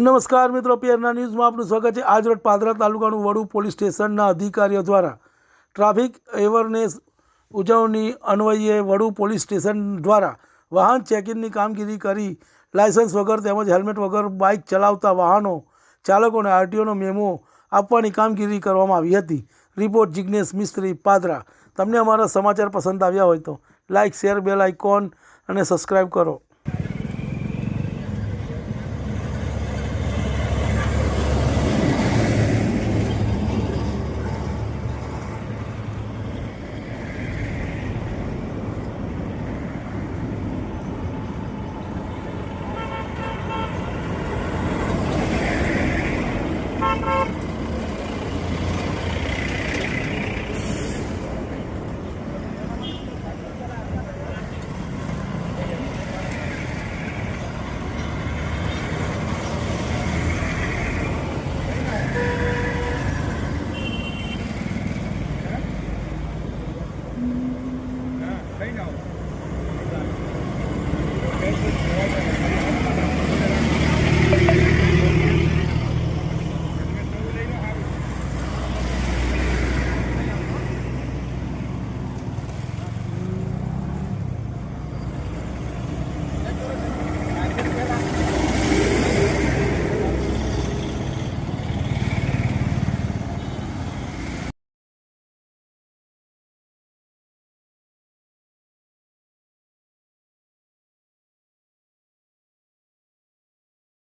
નમસ્કાર મિત્રો, પીએરના ન્યૂઝમાં આપનું સ્વાગત છે। આજ રોજ પાદરા તાલુકાનું વડુ પોલીસ સ્ટેશનના અધિકારીઓ દ્વારા ટ્રાફિક અવેરનેસ ઉજવણી અન્વયે વડુ પોલીસ સ્ટેશન દ્વારા વાહન ચેકિંગની કામગીરી કરી લાયસન્સ વગર તેમજ હેલ્મેટ વગર બાઇક ચલાવતા વાહનો ચાલકોને આરટીઓનો મેમો આપવાની કામગીરી કરવામાં આવી હતી। રિપોર્ટ જિગ્નેશ મિસ્ત્રી, પાદરા। તમને અમારા સમાચાર પસંદ આવ્યા હોય તો લાઇક, શેર, બેલ આઇકોન અને સબસ્ક્રાઈબ કરો।